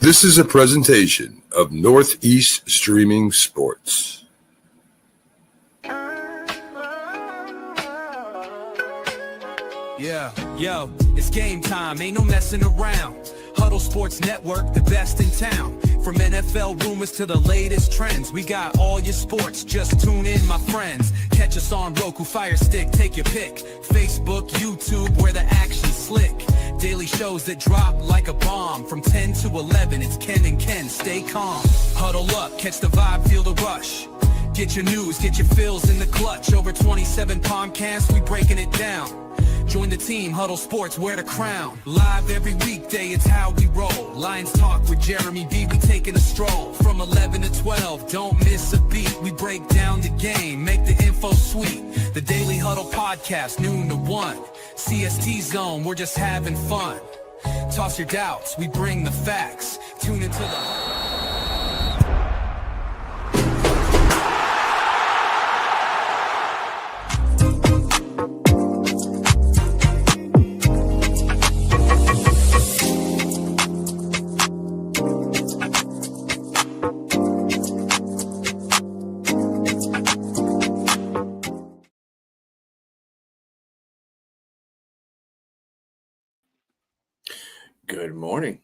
This is a presentation of Northeast Streaming Sports. Yeah, yo, it's game time, ain't no messing around. Huddle Sports Network, the best in town. From NFL rumors to the latest trends, we got all your sports, just tune in, my friends. Catch us on Roku, Fire Stick, take your pick. Facebook, YouTube, where the action's slick. Daily shows that drop like a bomb. From 10 to 11, it's Ken and Ken, stay calm. Huddle up, catch the vibe, feel the rush. Get your news, get your fills in the clutch. Over 27 podcasts, we breaking it down. Join the team, Huddle Sports, wear the crown. Live every weekday, it's how we roll. Lions Talk with Jeremy B, we taking a stroll. From 11 to 12, don't miss a beat. We break down the game, make the info sweet. The Daily Huddle Podcast, noon to 1. CST Zone, we're just having fun. Toss your doubts, we bring the facts. Tune into the... Good morning.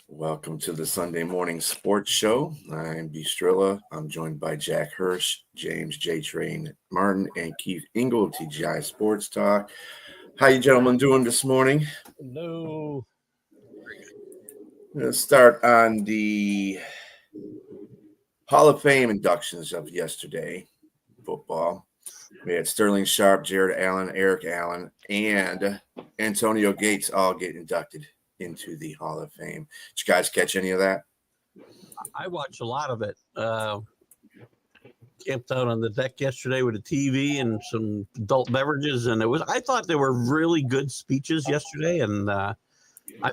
Welcome to the Sunday Morning Sports Show. I'm Trilla. I'm joined by Jack Hirsch, James JTrain Martin, and Keith Engle of TGI Sports Talk. How you gentlemen doing this morning? Hello. I'm going to start on the Hall of Fame inductions of yesterday, football. We had Sterling Sharp, Jared Allen, Eric Allen, and Antonio Gates all get inducted into the Hall of Fame. Did you guys catch any of that? I watched a lot of it. Camped out on the deck yesterday with a TV and some adult beverages, and I thought they were really good speeches yesterday, and I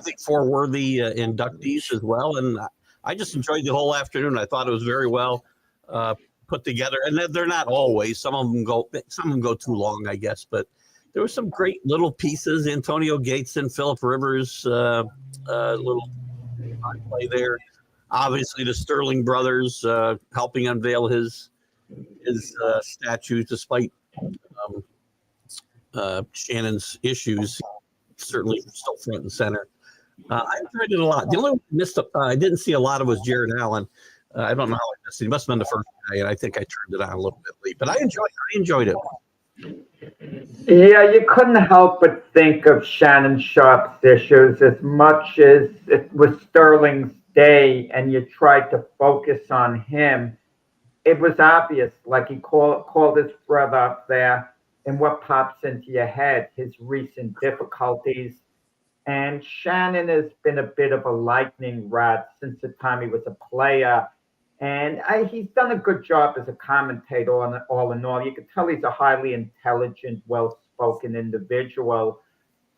think 4 worthy inductees as well. And I just enjoyed the whole afternoon. I thought it was very well put together, and they're not always. Some of them go too long, I guess, but there were some great little pieces. Antonio Gates and Phillip Rivers, little play there. Obviously, the Sterling brothers helping unveil his statue, despite Shannon's issues. Certainly still front and center. I enjoyed it a lot. The only one I didn't see a lot of was Jared Allen. I don't know how I missed it. He must have been the first guy, and I think I turned it on a little bit late. But I enjoyed it. Yeah, you couldn't help but think of Shannon Sharp's issues as much as it was Sterling's day and you tried to focus on him. It was obvious, like he called his brother up there, and what pops into your head, his recent difficulties. And Shannon has been a bit of a lightning rod since the time he was a player. And he's done a good job as a commentator all in all. You can tell he's a highly intelligent, well-spoken individual.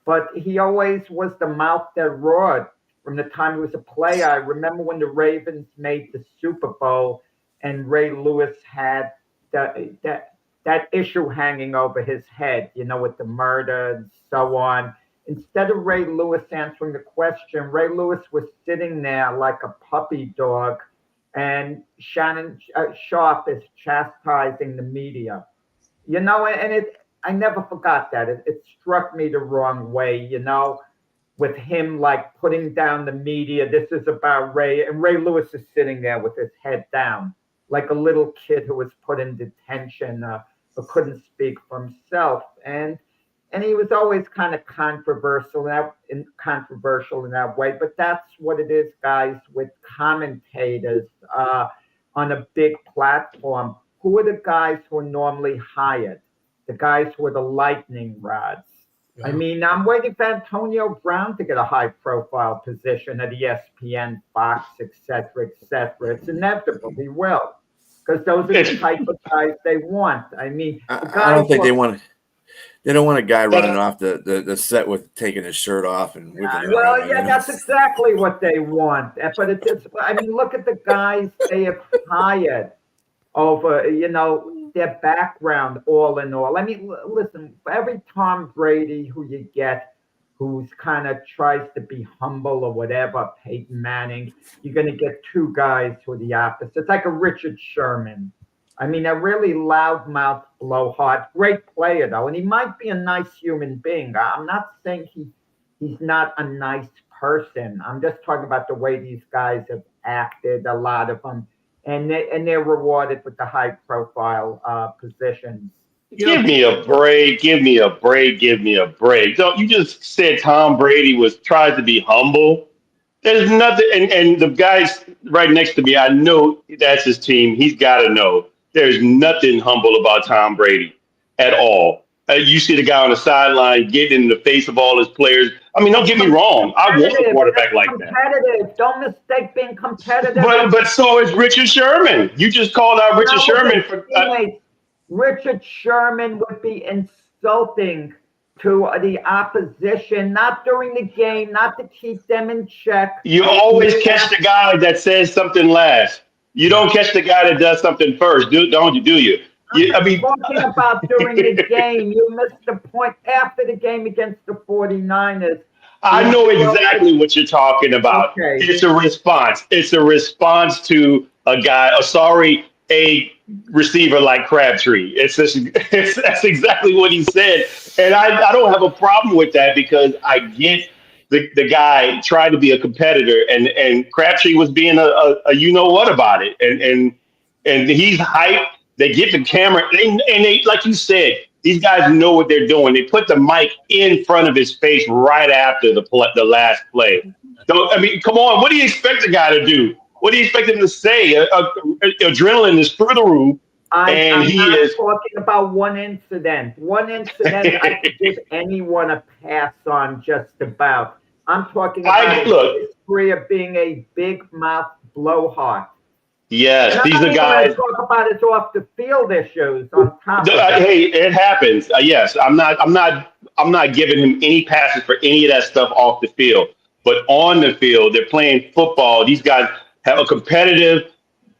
But he always was the mouth that roared from the time he was a player. I remember when the Ravens made the Super Bowl and Ray Lewis had that issue hanging over his head, with the murder and so on. Instead of Ray Lewis answering the question, Ray Lewis was sitting there like a puppy dog, and Shannon Sharp is chastising the media, and I never forgot that. It struck me the wrong way, with him like putting down the media. This is about Ray, and Ray Lewis is sitting there with his head down, like a little kid who was put in detention but couldn't speak for himself. And he was always kind of controversial in that way. But that's what it is, guys, with commentators on a big platform. Who are the guys who are normally hired? The guys who are the lightning rods. Yeah. I mean, I'm waiting for Antonio Brown to get a high-profile position at ESPN, Fox, et cetera, et cetera. It's inevitable. He will. Because those are the type of guys they want. I mean, I don't think they want to. They don't want a guy running off the set with taking his shirt off and whipping it around. Yeah, that's exactly what they want. But it's just, look at the guys they have hired over, their background all in all. Listen, for every Tom Brady who you get, who's kind of tries to be humble or whatever, Peyton Manning. You're going to get two guys who are the opposite. It's like a Richard Sherman. I mean, a really loudmouth blowhard, great player though, and he might be a nice human being. I'm not saying he's not a nice person. I'm just talking about the way these guys have acted, a lot of them, and they're rewarded with the high profile positions. Give me a break. Give me a break. Give me a break. Don't you just said Tom Brady tried to be humble? There's nothing, and the guys right next to me, I know that's his team. He's got to know there's nothing humble about Tom Brady at all. You see the guy on the sideline getting in the face of all his players. I mean, don't get me wrong. I want a quarterback like that. Competitive. Don't mistake being competitive. But so is Richard Sherman. You just called out Richard Sherman for. Richard Sherman would be insulting to the opposition, not during the game, not to keep them in check. You always catch the guy that says something last. You don't catch the guy that does something first, don't you? Do you? I'm talking about during the game. You missed the point after the game against the 49ers. I know exactly what you're talking about. Okay. It's a response. It's a response to a receiver like Crabtree. That's exactly what he said. And I don't have a problem with that because I get the guy trying to be a competitor and Crabtree was being a you know what about it. And he's hyped. They get the camera and they like you said, these guys know what they're doing. They put the mic in front of his face right after the last play. So, I mean, come on. What do you expect the guy to do? What do you expect him to say? Adrenaline is through the roof. I'm not talking about one incident. One incident I could give anyone a pass on just about. I'm talking about the history of being a big mouth blowhard. Yes, these are guys. Talk about his off the field issues on top. Hey, it happens. Yes, I'm not giving him any passes for any of that stuff off the field. But on the field, they're playing football. These guys have a competitive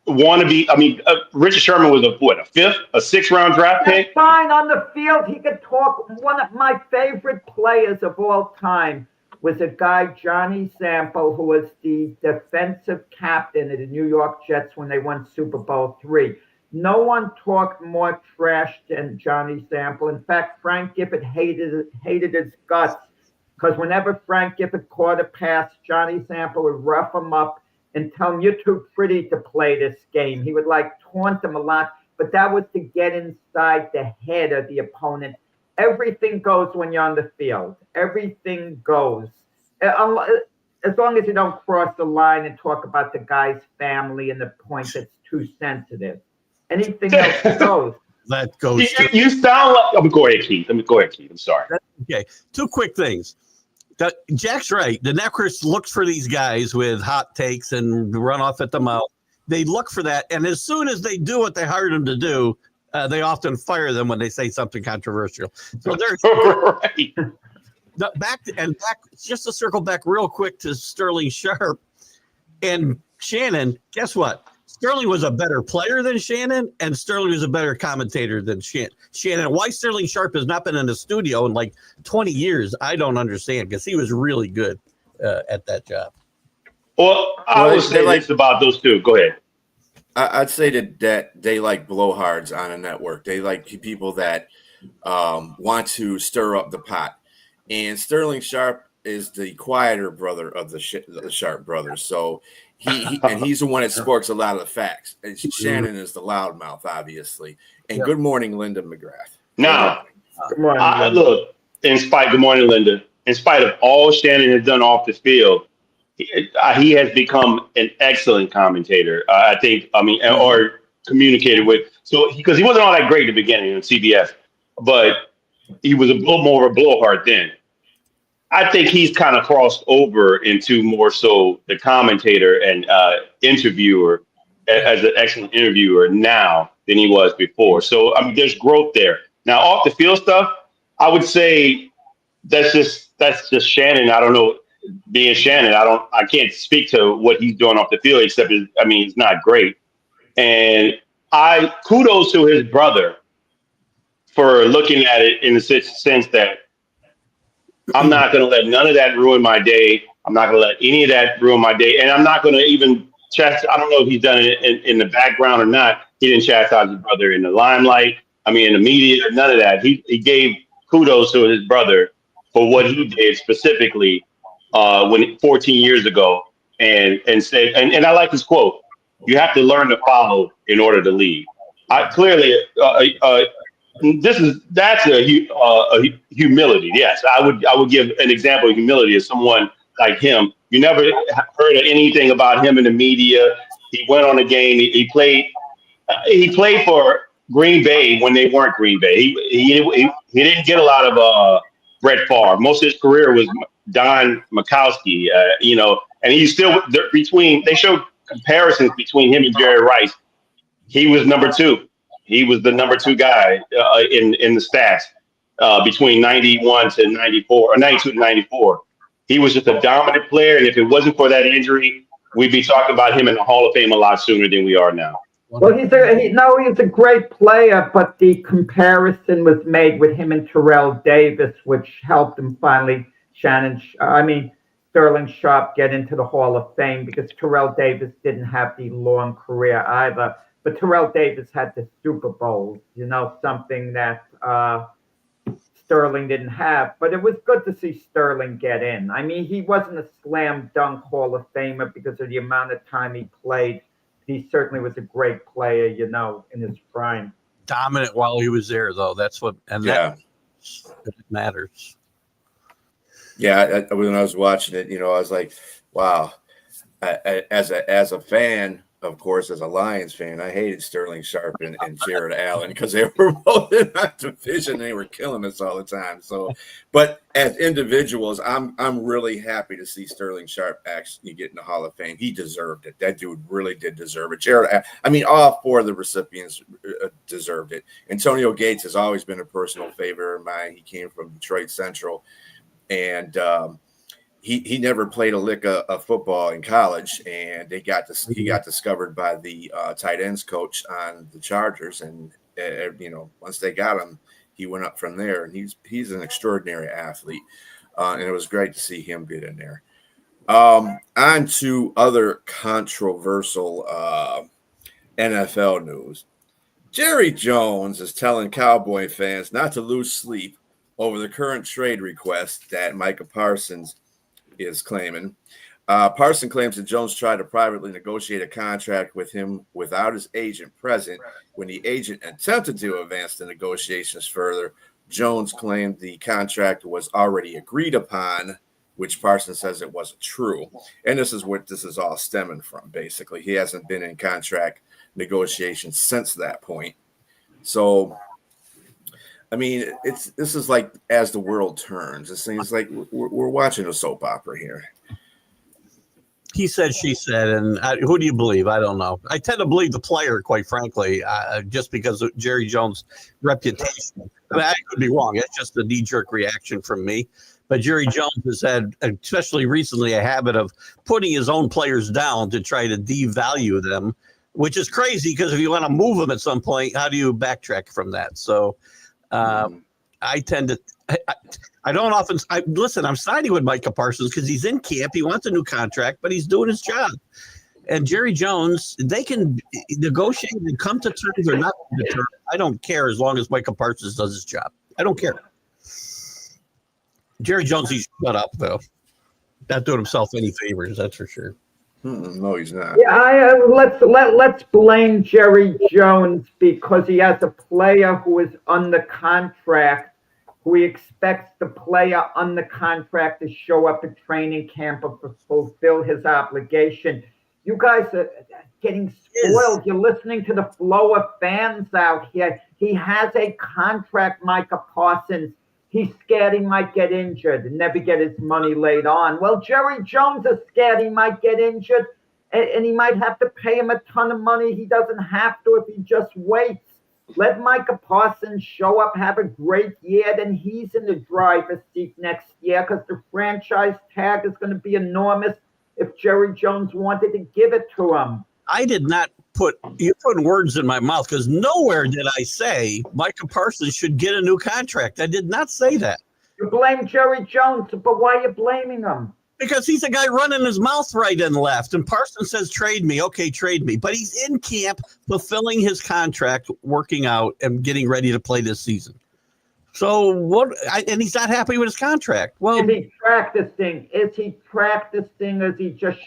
wannabe. I mean, Richard Sherman was a sixth-round draft pick. That's fine. On the field, he could talk. One of my favorite players of all time was a guy, Johnny Sample, who was the defensive captain of the New York Jets when they won Super Bowl III. No one talked more trash than Johnny Sample. In fact, Frank Gifford hated his guts because whenever Frank Gifford caught a pass, Johnny Sample would rough him up and tell him, "You're too pretty to play this game." He would taunt him a lot, but that was to get inside the head of the opponent. Everything goes when you're on the field. Everything goes. As long as you don't cross the line and talk about the guy's family and the point that's too sensitive. Anything else goes. That goes. You sound like. Let me go ahead, Keith. I'm sorry. Okay. Two quick things. Jack's right. The networks looks for these guys with hot takes and run off at the mouth. They look for that. And as soon as they do what they hired them to do, they often fire them when they say something controversial. So there's right. back just to circle back real quick to Sterling Sharp and Shannon. Guess what? Sterling was a better player than Shannon, and Sterling was a better commentator than Shannon. Why Sterling Sharp has not been in the studio in 20 years, I don't understand, because he was really good at that job. Well, I would say this about those two. Go ahead. I'd say that they like blowhards on a network. They like people that want to stir up the pot. And Sterling Sharp is the quieter brother of the Sharp brothers. So he's the one that sparks a lot of the facts. And Shannon is the loudmouth, obviously. And good morning, Linda McGrath. Now, Good morning, look, good morning, Linda. In spite of all Shannon has done off the field, he has become an excellent commentator. I think, or communicated with. So because he wasn't all that great at the beginning on CBS, but he was a little more of a blowhard then. I think he's kind of crossed over into more so the commentator and interviewer as an excellent interviewer now than he was before. So, there's growth there. Now, off the field stuff, I would say that's just Shannon. I don't know, being Shannon, I can't speak to what he's doing off the field, except he's not great. And kudos to his brother for looking at it in the sense that I'm not going to let none of that ruin my day. I'm not going to let any of that ruin my day. And I'm not going to even chastise. I don't know if he's done it in the background or not. He didn't chastise his brother in the limelight. I mean, in the media, none of that. He gave kudos to his brother for what he did specifically when 14 years ago, and said, and I like his quote: "You have to learn to follow in order to lead." I clearly, that's a humility. Yes, I would give an example of humility of someone like him. You never heard of anything about him in the media. He went on a game. He played. He played for Green Bay when they weren't Green Bay. He didn't get a lot of Brett Favre. Most of his career was Don Majkowski. And he's still between. They showed comparisons between him and Jerry Rice. He was number two. He was the number two guy in the stats between 91 to 94 or 92 to 94. He was just a dominant player, and if it wasn't for that injury, we'd be talking about him in the Hall of Fame a lot sooner than we are now. Well, he's a great player, but the comparison was made with him and Terrell Davis, which helped him finally, Sterling Sharpe get into the Hall of Fame, because Terrell Davis didn't have the long career either. But Terrell Davis had the Super Bowls, something that Sterling didn't have. But it was good to see Sterling get in. I mean, he wasn't a slam dunk Hall of Famer because of the amount of time he played. He certainly was a great player, in his prime. Dominant while he was there, though. That's what, and that matters. Yeah, when I was watching it, I was like, wow. As a fan, of course, as a Lions fan, I hated Sterling Sharpe and Jared Allen because they were both in that division. They were killing us all the time. So, but as individuals, I'm really happy to see Sterling Sharpe actually get in the Hall of Fame. He deserved it. That dude really did deserve it. All four of the recipients deserved it. Antonio Gates has always been a personal favorite of mine. He came from Detroit Central, and He never played a lick of football in college, and he got discovered by the tight ends coach on the Chargers, and once they got him, he went up from there, and he's an extraordinary athlete, and it was great to see him get in there. On to other controversial NFL news. Jerry Jones is telling Cowboy fans not to lose sleep over the current trade request that Micah Parsons is claiming. Parson claims that Jones tried to privately negotiate a contract with him without his agent present. When the agent attempted to advance the negotiations further, Jones claimed the contract was already agreed upon, which Parson says it wasn't true. And this is what this is all stemming from, basically. He hasn't been in contract negotiations since that point. So, this is like as the world turns. It seems like we're watching a soap opera here. He said, she said, and who do you believe? I don't know. I tend to believe the player, quite frankly, just because of Jerry Jones' reputation. I could be wrong. It's just a knee-jerk reaction from me. But Jerry Jones has had, especially recently, a habit of putting his own players down to try to devalue them, which is crazy because if you want to move them at some point, how do you backtrack from that? So I tend to I don't often listen. I'm siding with Micah Parsons because he's in camp. He wants a new contract, but he's doing his job. And Jerry Jones, they can negotiate and come to terms or not come to terms. I don't care as long as Micah Parsons does his job. I don't care. Jerry Jones, he's shut up though. Not doing himself any favors, that's for sure. No, he's not. Yeah, let's blame Jerry Jones because he has a player who is under contract, who he expects the player under contract to show up at training camp or fulfill his obligation. You guys are getting spoiled. You're listening to the flow of fans out here. He has a contract, Micah Parsons. He's scared he might get injured and never get his money laid on. Well, Jerry Jones is scared he might get injured and he might have to pay him a ton of money. He doesn't have to if he just waits. Let Micah Parsons show up, have a great year, then he's in the driver's seat next year because the franchise tag is going to be enormous if Jerry Jones wanted to give it to him. I did not you put words in my mouth because nowhere did I say Micah Parsons should get a new contract. I did not say that. You blame Jerry Jones, but why are you blaming him? Because he's a guy running his mouth right and left. And Parsons says, trade me. Okay, trade me. But he's in camp fulfilling his contract, working out, and getting ready to play this season. So and he's not happy with his contract. Well, Is he practicing? Is he just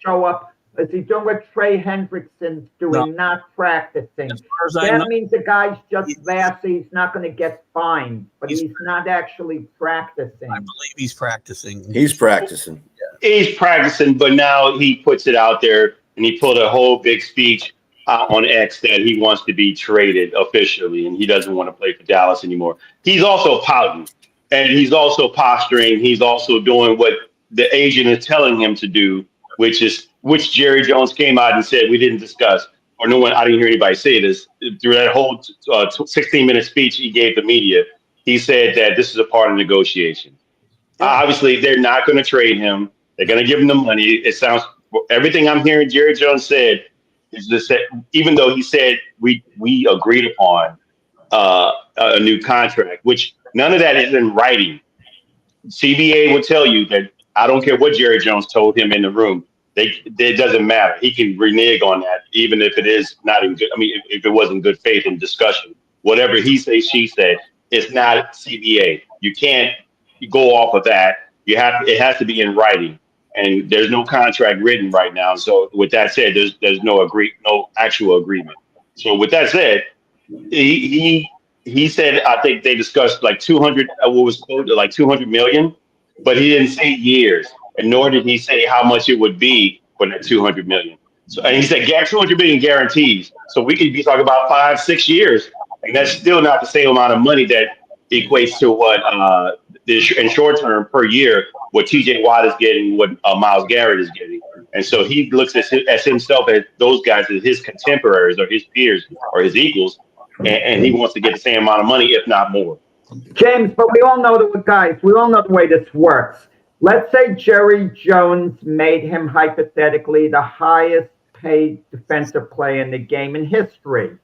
show up? Is he doing what Trey Hendrickson's doing, not practicing? As far as I know, means the guy's just there, so he's not going to get fined, but he's not actually practicing. I believe he's practicing. He's practicing. He's practicing, but now he puts it out there, and he pulled a whole big speech on X that he wants to be traded officially, and he doesn't want to play for Dallas anymore. He's also pouting, and he's also posturing. He's also doing what the agent is telling him to do, which Jerry Jones came out and said we didn't discuss, or no one. I didn't hear anybody say this through that whole 16-minute speech he gave the media. He said that this is a part of negotiation. Obviously, they're not going to trade him. They're going to give him the money. It sounds everything I'm hearing Jerry Jones said is this, even though he said we agreed upon a new contract, which none of that is in writing. CBA will tell you that I don't care what Jerry Jones told him in the room. It doesn't matter. He can renege on that, even if it is not in good. I mean, if it wasn't good faith in discussion, whatever he say, she said, it's not CBA. You can't go off of that. It has to be in writing, and there's no contract written right now. So with that said, there's no actual agreement. So with that said, he said, I think they discussed like 200. What was quoted like 200 million, but he didn't say years. And nor did he say how much it would be for that 200 million. So, and he said 200 million guarantees. So we could be talking about 5-6 years, and that's still not the same amount of money that equates to what in short term per year what TJ Watt is getting, what Myles Garrett is getting. And so he looks at himself as those guys as his contemporaries or his peers or his equals, and he wants to get the same amount of money, if not more. James, but we all know the way this works. Let's say Jerry Jones made him hypothetically the highest paid defensive player in the game in history,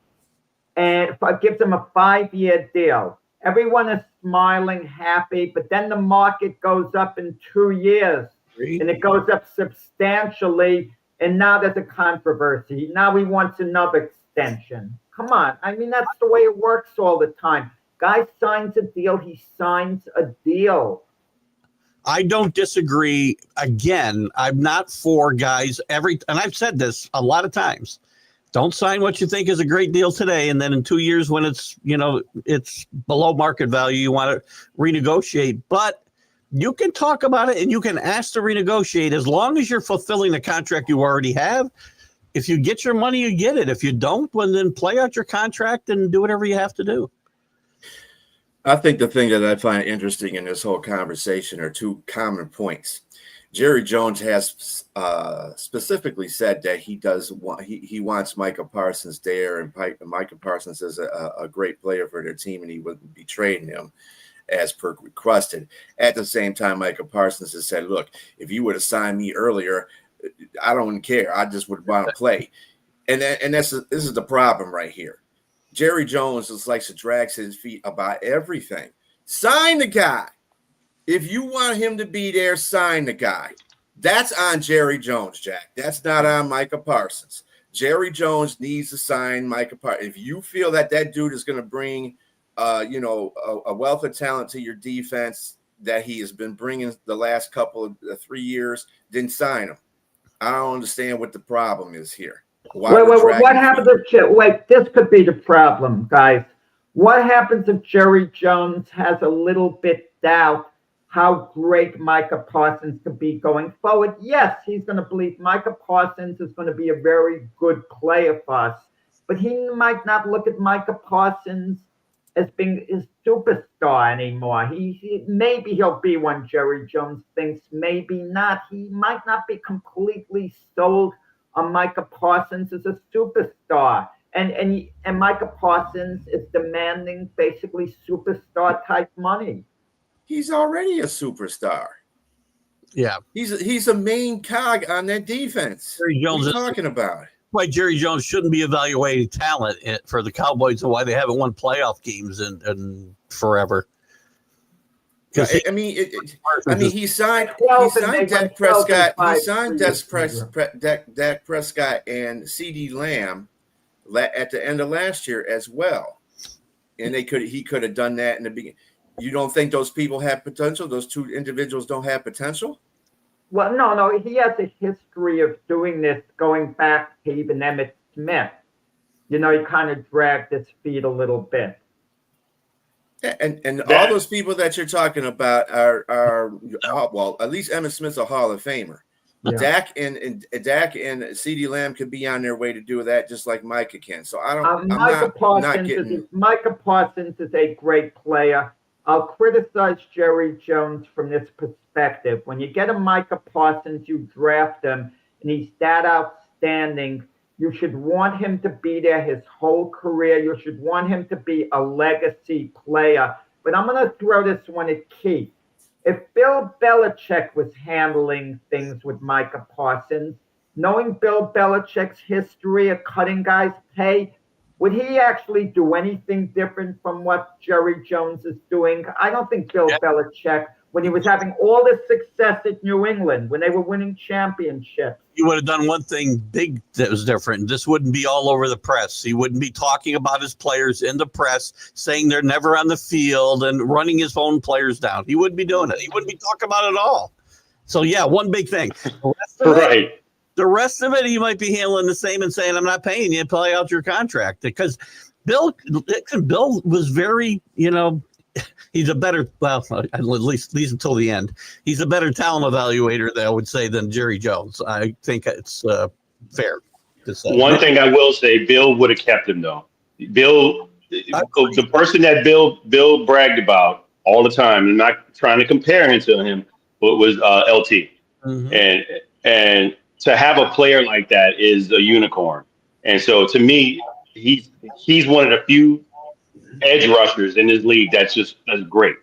and gives him a 5-year deal. Everyone is smiling, happy, but then the market goes up in 2 years, and it goes up substantially, and now there's a controversy. Now he wants another extension. Come on. I mean, that's the way it works all the time. Guy signs a deal, he signs a deal. I don't disagree. Again, I'm not for guys and I've said this a lot of times. Don't sign what you think is a great deal today, and then in 2 years when it's below market value, you want to renegotiate. But you can talk about it and you can ask to renegotiate as long as you're fulfilling the contract you already have. If you get your money, you get it. If you don't, well, then play out your contract and do whatever you have to do. I think the thing that I find interesting in this whole conversation are two common points. Jerry Jones has specifically said that he wants Micah Parsons there, and Micah Parsons is a great player for their team, and he wouldn't be trading him as per requested. At the same time, Micah Parsons has said, look, if you would have signed me earlier, I don't care. I just would want to play. And this is the problem right here. Jerry Jones just likes to drag his feet about everything. Sign the guy. If you want him to be there, sign the guy. That's on Jerry Jones, Jack. That's not on Micah Parsons. Jerry Jones needs to sign Micah Parsons. If you feel that dude is going to bring, a wealth of talent to your defense that he has been bringing the last couple of 3 years, then sign him. I don't understand what the problem is here. Wait, what happens if this could be the problem, guys. What happens if Jerry Jones has a little bit doubt how great Micah Parsons could be going forward? Yes, he's going to believe Micah Parsons is going to be a very good player for us, but he might not look at Micah Parsons as being his superstar anymore. Maybe he'll be one, Jerry Jones thinks, maybe not. He might not be completely sold on Micah Parsons as a superstar. And Micah Parsons is demanding basically superstar type money. He's already a superstar. Yeah. He's a main cog on that defense. Jerry Jones what are you talking about? Why Jerry Jones shouldn't be evaluating talent for the Cowboys and why they haven't won playoff games in forever. I mean, he signed Dak Prescott. Dak Prescott and CeeDee Lamb at the end of last year as well, and he could have done that in the beginning. You don't think those people have potential? Those two individuals don't have potential? Well, no. He has a history of doing this, going back to even Emmitt Smith. He kind of dragged his feet a little bit. Yeah, and all those people that you're talking about are well, at least Emmitt Smith's a Hall of Famer. Yeah. Dak and CeeDee Lamb could be on their way to do that, just like Micah can. So I don't. Micah Parsons is a great player. I'll criticize Jerry Jones from this perspective. When you get a Micah Parsons, you draft him, and he's that outstanding. You should want him to be there his whole career. You should want him to be a legacy player. But I'm going to throw this one at Keith. If Bill Belichick was handling things with Micah Parsons, knowing Bill Belichick's history of cutting guys' pay, would he actually do anything different from what Jerry Jones is doing? I don't think Bill Belichick, when he was having all this success at New England, when they were winning championships. He would have done one thing big that was different. This wouldn't be all over the press. He wouldn't be talking about his players in the press, saying they're never on the field and running his own players down. He wouldn't be doing it. He wouldn't be talking about it at all. So, yeah, one big thing. The rest of it, he might be handling the same and saying, I'm not paying you, play out your contract. Because Bill was very, he's a better, well, at least until the end, he's a better talent evaluator, I would say, than Jerry Jones. I think it's fair to say. One thing I will say, Bill would have kept him, though. Bill, the person that Bill bragged about all the time, and not trying to compare him to him, but was LT. Mm-hmm. And to have a player like that is a unicorn. And so to me, he's one of the few edge rushers in this league that's great.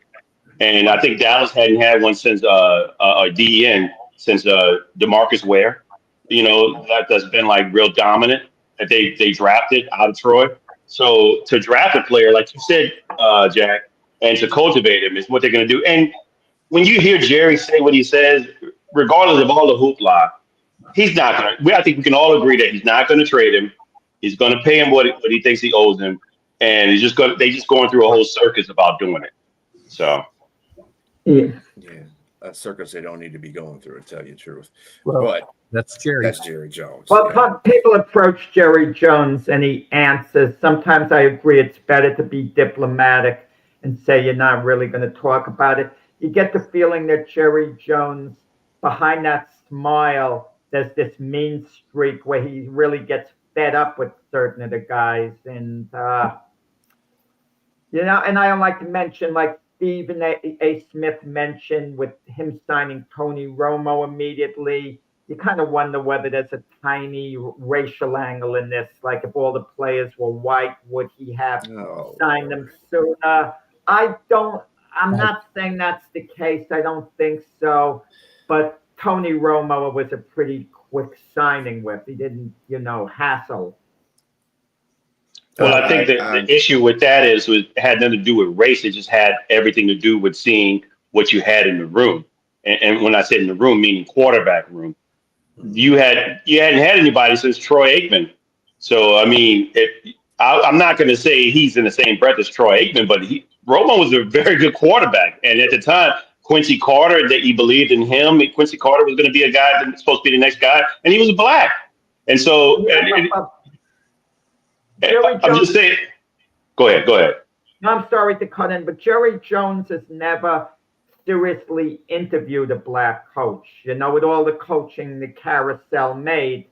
And I think Dallas hadn't had one since a DEN since DeMarcus Ware, that's been like real dominant that they drafted out of Troy. So to draft a player, like you said, Jack, and to cultivate him is what they're going to do. And when you hear Jerry say what he says, regardless of all the hoopla, he's not going to. I think we can all agree that he's not going to trade him. He's going to pay him what he thinks he owes him, and they just going through a whole circus about doing it. So, yeah, a circus they don't need to be going through, to tell you the truth. Well, but that's Jerry Jones. Well, people approach Jerry Jones and he answers. Sometimes I agree it's better to be diplomatic and say you're not really going to talk about it. You get the feeling that Jerry Jones, behind that smile, there's this mean streak where he really gets fed up with certain of the guys. And, and I don't like to mention, like Stephen A. Smith mentioned, with him signing Tony Romo immediately, you kind of wonder whether there's a tiny racial angle in this. Like, if all the players were white, would he have signed them sooner? I'm not saying that's the case. I don't think so. But Tony Romo was a pretty quick signing with. He didn't, hassle. Well, I think the issue with that it had nothing to do with race. It just had everything to do with seeing what you had in the room. And when I said in the room, meaning quarterback room, you hadn't had anybody since Troy Aikman. So, I mean, I'm not going to say he's in the same breath as Troy Aikman, but Romo was a very good quarterback. And at the time, Quincy Carter, that he believed in him. Quincy Carter was going to be a guy that was supposed to be the next guy, and he was black. And so, I'm just saying. Go ahead. No, I'm sorry to cut in, but Jerry Jones has never seriously interviewed a black coach. With all the coaching the carousel made.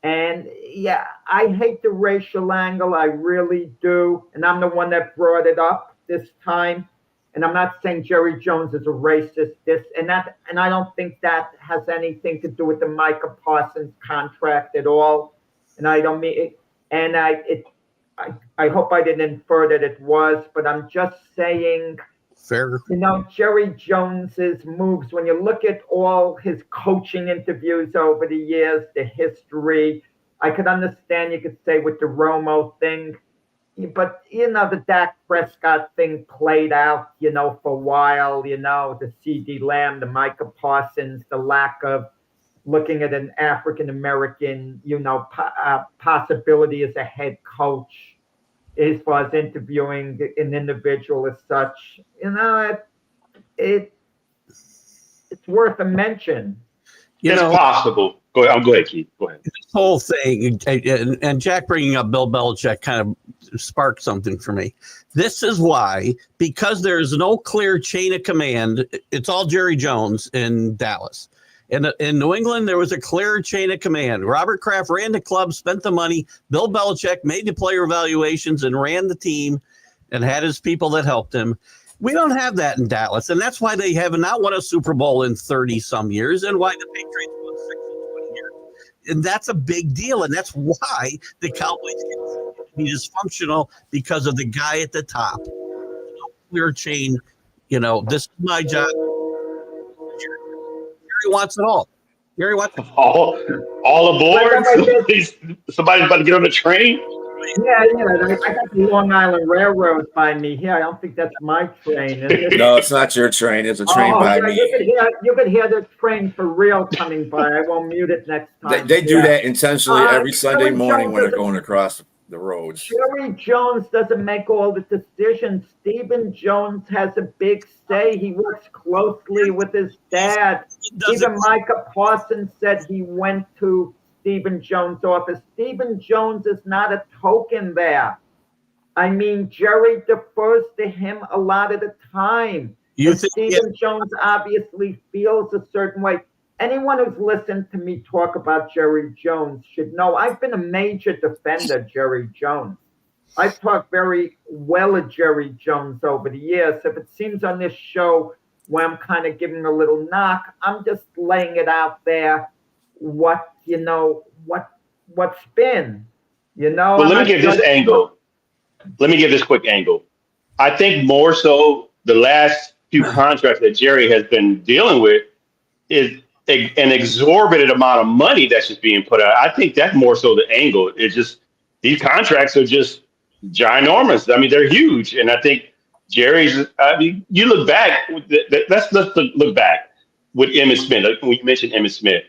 And yeah, I hate the racial angle. I really do. And I'm the one that brought it up this time. And I'm not saying Jerry Jones is a racist, and I don't think that has anything to do with the Micah Parsons contract at all. And I don't mean it. And I hope I didn't infer that it was, but I'm just saying, fair. Jerry Jones's moves, when you look at all his coaching interviews over the years, the history, I could understand, you could say with the Romo thing, but the Dak Prescott thing played out, for a while, the CD Lamb, the Micah Parsons, the lack of looking at an African American, possibility as a head coach as far as interviewing an individual as such. It's worth a mention. It's possible. Go ahead, Keith. Go ahead. This whole thing, and Jack bringing up Bill Belichick kind of sparked something for me. This is why, because there's no clear chain of command, it's all Jerry Jones in Dallas. In New England, there was a clear chain of command. Robert Kraft ran the club, spent the money. Bill Belichick made the player evaluations and ran the team and had his people that helped him. We don't have that in Dallas, and that's why they have not won a Super Bowl in 30-some years, and why the Patriots won 6 in 20 years. And that's a big deal, and that's why the Cowboys can be dysfunctional, because of the guy at the top. No clear chain, this is my job. Jerry wants it all. Jerry wants it all aboard. Somebody's about to get on the train. Yeah. I got the Long Island Railroad by me here. I don't think that's my train. No, it's not your train. It's a train by me. You could hear the train for real coming by. I won't mute it next time. They do that intentionally every Sunday morning when they're going across the roads. Jerry Jones doesn't make all the decisions. Stephen Jones has a big say. He works closely with his dad. Even Micah Parsons said he went to Stephen Jones' office. Stephen Jones is not a token there. I mean, Jerry defers to him a lot of the time. Stephen Jones obviously feels a certain way. Anyone who's listened to me talk about Jerry Jones should know I've been a major defender of Jerry Jones. I've talked very well of Jerry Jones over the years. If it seems on this show where I'm kind of giving a little knock, I'm just laying it out there. What's been, Well, let me give this angle. Let me give this quick angle. I think more so the last few contracts that Jerry has been dealing with is an exorbitant amount of money that's just being put out. I think that's more so the angle. It's just these contracts are just ginormous. I mean, they're huge, and I think Jerry's. You look back. Let's look back with Emmitt Smith. When you mentioned Emmitt Smith,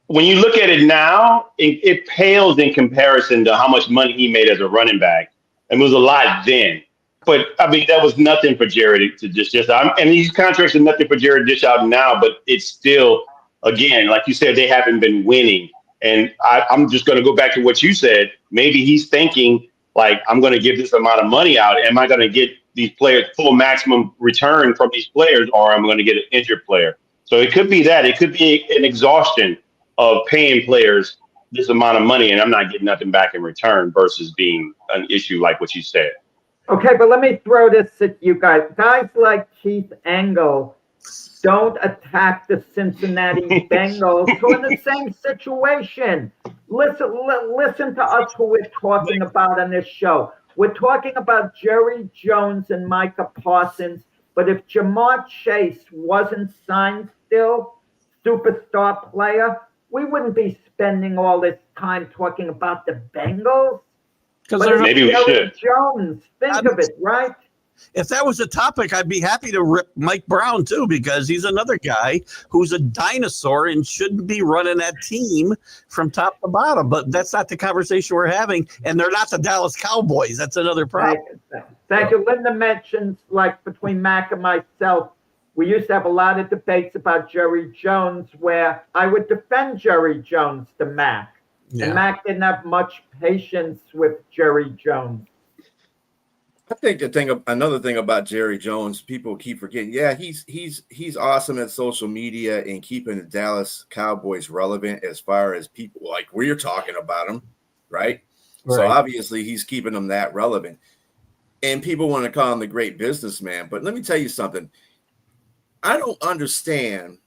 when you look at it now, it pales in comparison to how much money he made as a running back. And it was a lot then. But, I mean, that was nothing for Jerry to dish out. And these contracts are nothing for Jerry to dish out now, but it's still, again, like you said, they haven't been winning. And I'm just going to go back to what you said. Maybe he's thinking, like, I'm going to give this amount of money out. Am I going to get these players full maximum return from these players, or am I going to get an injured player? So it could be that. It could be an exhaustion of paying players this amount of money and I'm not getting nothing back in return versus being an issue like what you said. Okay, but let me throw this at you guys. Guys like Keith Engle don't attack the Cincinnati Bengals who are in the same situation. Listen to us who we're talking about on this show. We're talking about Jerry Jones and Micah Parsons, but if Jamar Chase wasn't signed still, superstar player, we wouldn't be spending all this time talking about the Bengals. Maybe we should. Jones, think of it, right? If that was a topic, I'd be happy to rip Mike Brown too, because he's another guy who's a dinosaur and shouldn't be running that team from top to bottom. But that's not the conversation we're having, and they're not the Dallas Cowboys. That's another problem. Thank you. Linda mentions, like, between Mac and myself, we used to have a lot of debates about Jerry Jones where I would defend Jerry Jones to Mac. Yeah. And Mac didn't have much patience with Jerry Jones. I think another thing about Jerry Jones, people keep forgetting. Yeah, he's awesome at social media and keeping the Dallas Cowboys relevant as far as people like we're talking about them, right? So obviously he's keeping them that relevant. And people want to call him the great businessman. But let me tell you something. I don't understand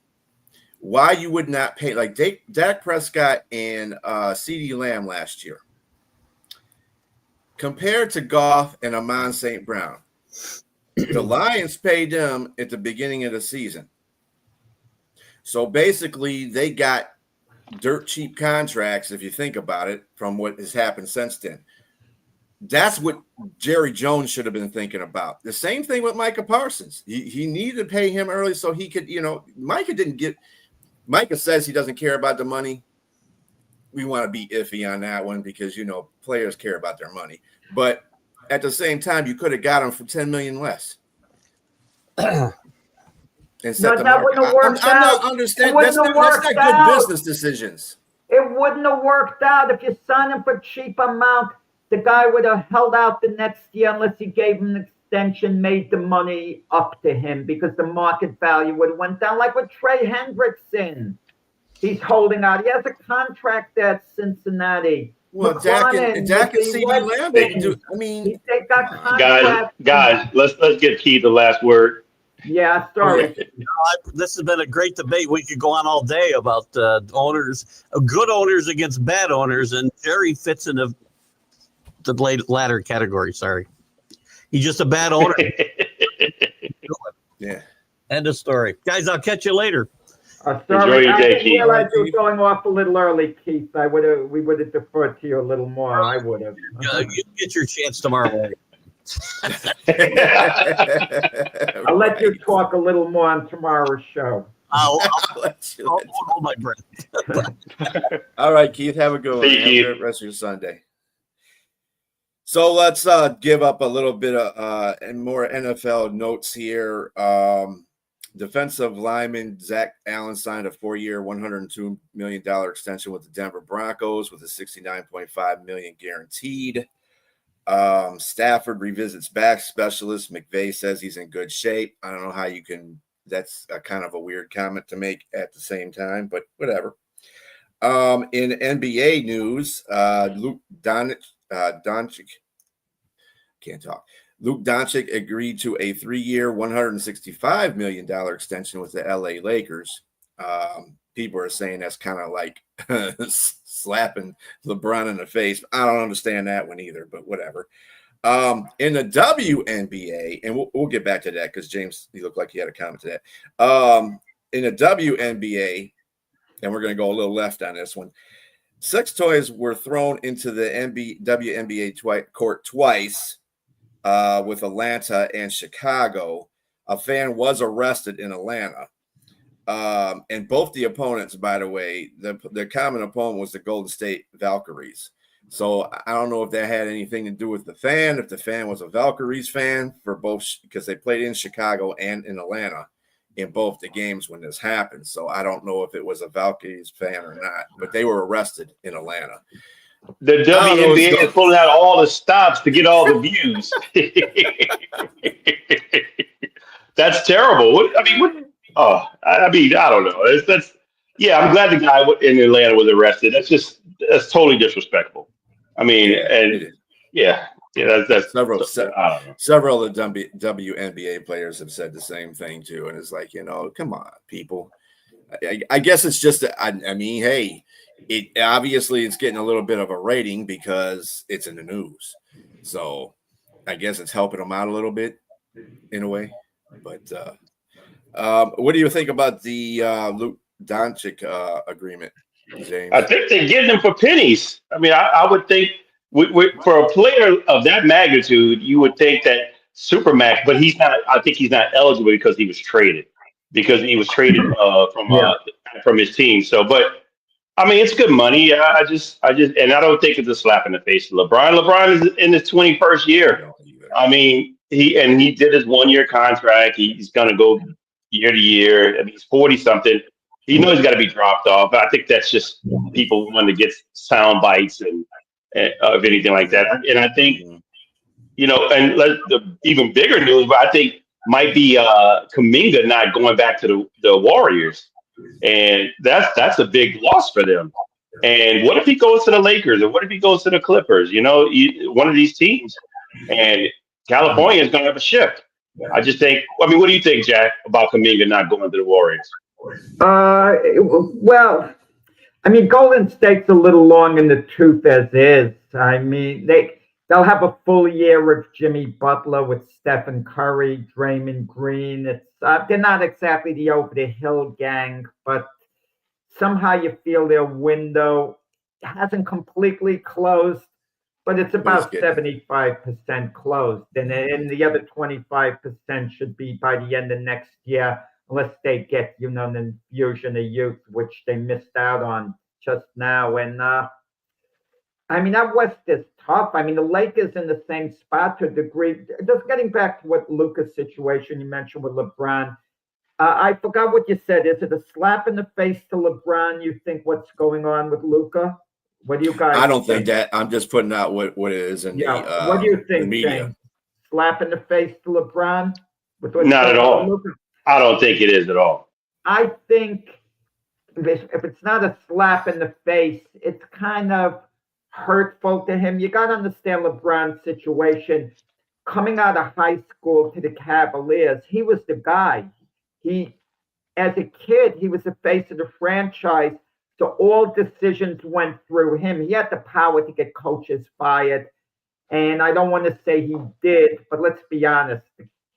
why you would not pay like Dak Prescott and CD Lamb last year. Compared to Goff and Amon St. Brown, the Lions paid them at the beginning of the season. So basically, they got dirt cheap contracts, if you think about it, from what has happened since then. That's what Jerry Jones should have been thinking about. The same thing with Micah Parsons. He needed to pay him early so he could, Micah says he doesn't care about the money. We want to be iffy on that one because, players care about their money. But at the same time, you could have got him for $10 million less. No, that wouldn't have worked out. I'm not understanding. That's not good business decisions. It wouldn't have worked out if you signed him for a cheap amount. The guy would have held out the next year unless you gave him an extension, made the money up to him because the market value would have went down. Like with Trey Hendrickson, he's holding out. He has a contract at Cincinnati. Well, Jack and CeeDee Lamb, they got contracts. Guys, let's get Keith the last word. Yeah, sorry. This has been a great debate. We could go on all day about owners, good owners against bad owners, and Jerry fits in the latter category. Sorry, he's just a bad owner. Yeah. End of story, guys. I'll catch you later. Sorry, Enjoy your day, I didn't Keith. realize you were going off a little early, Keith. We would have deferred to you a little more. I would have. You get your chance tomorrow morning. I'll let you talk a little more on tomorrow's show. I'll hold my breath. All right, Keith, have a good one. Have a good rest of your Sunday. So let's give up a little bit of and more NFL notes here. Defensive lineman Zach Allen signed a 4-year, $102 million extension with the Denver Broncos with a $69.5 million guaranteed. Stafford revisits back specialist. McVay says he's in good shape. I don't know how you can. That's a kind of a weird comment to make at the same time, but whatever. In NBA news, Luke Doncic can't talk. Luke Doncic agreed to a 3-year, $165 million extension with the LA Lakers. People are saying that's kind of like slapping LeBron in the face. I don't understand that one either, but whatever. In the WNBA, and we'll get back to that because James, he looked like he had a comment to that. In the WNBA, and we're going to go a little left on this one, sex toys were thrown into the WNBA court twice with Atlanta and Chicago. A fan was arrested in Atlanta. And both the opponents, by the way, the common opponent was the Golden State Valkyries. So I don't know if that had anything to do with the fan, if the fan was a Valkyries fan for both, because they played in Chicago and in Atlanta in both the games when this happened. So I don't know if it was a Valkyries fan or not, but they were arrested in Atlanta. The WNBA is pulling out all the stops to get all the views. That's terrible. I don't know. I'm glad the guy in Atlanta was arrested. That's totally disrespectful. That's several of the WNBA players have said the same thing too, and it's like, come on, people. I guess it's just hey, it obviously it's getting a little bit of a rating because it's in the news, so I guess it's helping them out a little bit in a way. But what do you think about the Luke Doncic agreement, James? I think they're getting him for pennies. I would think for a player of that magnitude, you would think that Supermax, but he's not. I think he's not eligible because he was traded from his team. So, but it's good money. I just, and I don't think it's a slap in the face to LeBron. LeBron is in his 21st year. He did his 1-year contract. He's going to go year to year. He's 40 something. He knows he's got to be dropped off. I think that's just people wanting to get sound bites and of anything like that. And I think, and the even bigger news, but I think might be Kuminga not going back to the Warriors. And that's a big loss for them. And what if he goes to the Lakers, or what if he goes to the Clippers? One of these teams. And California is going to have a shift. I just think. What do you think, Jack, about Kuminga not going to the Warriors? Golden State's a little long in the tooth as is. They'll have a full year with Jimmy Butler, with Stephen Curry, Draymond Green. They're not exactly the over-the-hill gang, but somehow you feel their window hasn't completely closed. But it's about good. 75% closed, and the other 25% should be by the end of next year, unless they get, an infusion of youth, which they missed out on just now. And I mean, that West is tough. I mean, the Lakers in the same spot to a degree. Just getting back to what Luka's situation you mentioned with LeBron. I forgot what you said. Is it a slap in the face to LeBron? You think what's going on with Luka? What do you guys? I don't think that. I'm just putting out what it is in what do you think, the media. James? Slap in the face to LeBron? Not at all. I don't think it is at all. I think if it's not a slap in the face, it's kind of hurtful to him. You got to understand LeBron's situation. Coming out of high school to the Cavaliers, he was the guy. As a kid, he was the face of the franchise. So all decisions went through him. He had the power to get coaches fired. And I don't want to say he did, but let's be honest.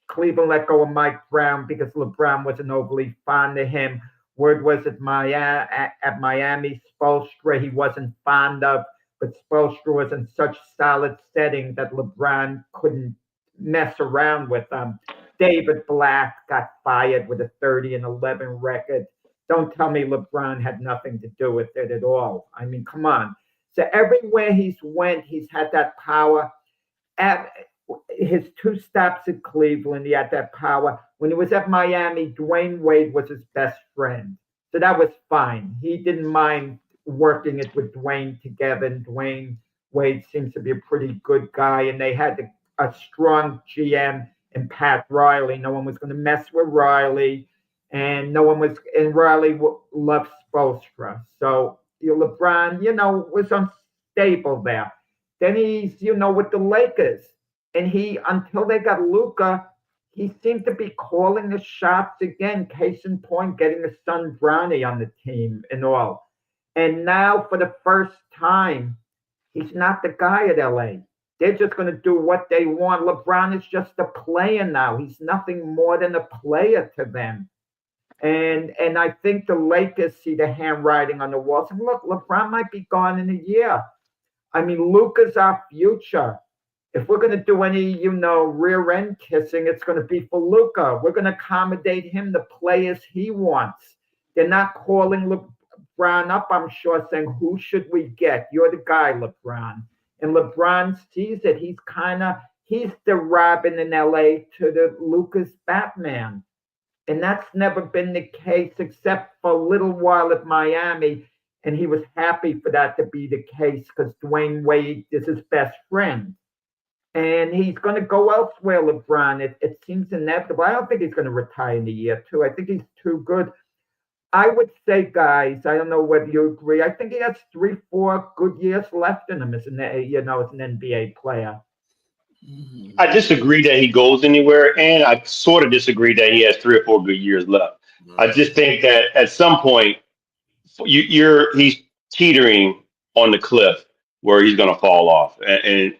Cleveland let go of Mike Brown because LeBron wasn't overly fond of him. Word was at Miami, Spoelstra he wasn't fond of, but Spoelstra was in such solid setting that LeBron couldn't mess around with them. David Black got fired with a 30-11 record. Don't tell me LeBron had nothing to do with it at all. I mean, come on. So everywhere he's went, he's had that power. At his 2 stops at Cleveland, he had that power. When he was at Miami, Dwayne Wade was his best friend. So that was fine. He didn't mind working it with Dwayne together. And Dwayne Wade seems to be a pretty good guy. And they had a strong GM in Pat Riley. No one was going to mess with Riley. And Riley loved Spoelstra. So LeBron, was unstable there. Then he's, with the Lakers. And until they got Luka, he seemed to be calling the shots again. Case in point, getting his son Bronny on the team and all. And now for the first time, he's not the guy at LA. They're just going to do what they want. LeBron is just a player now. He's nothing more than a player to them. And I think the Lakers see the handwriting on the wall. And look, LeBron might be gone in a year. I mean, Luka's our future. If we're going to do any, rear end kissing, it's going to be for Luka. We're going to accommodate him, the players he wants. They're not calling LeBron up, I'm sure, saying, who should we get? You're the guy, LeBron. And LeBron sees it. He's the Robin in LA to the Luka's Batman. And that's never been the case except for a little while at Miami. And he was happy for that to be the case because Dwayne Wade is his best friend. And he's going to go elsewhere, LeBron. It seems inevitable. I don't think he's going to retire in a year, too. I think he's too good. I would say, guys, I don't know whether you agree. I think he has 3-4 good years left in him as an NBA player. I disagree that he goes anywhere, and I sort of disagree that he has 3 or 4 good years left. I just think that at some point, he's teetering on the cliff where he's going to fall off. And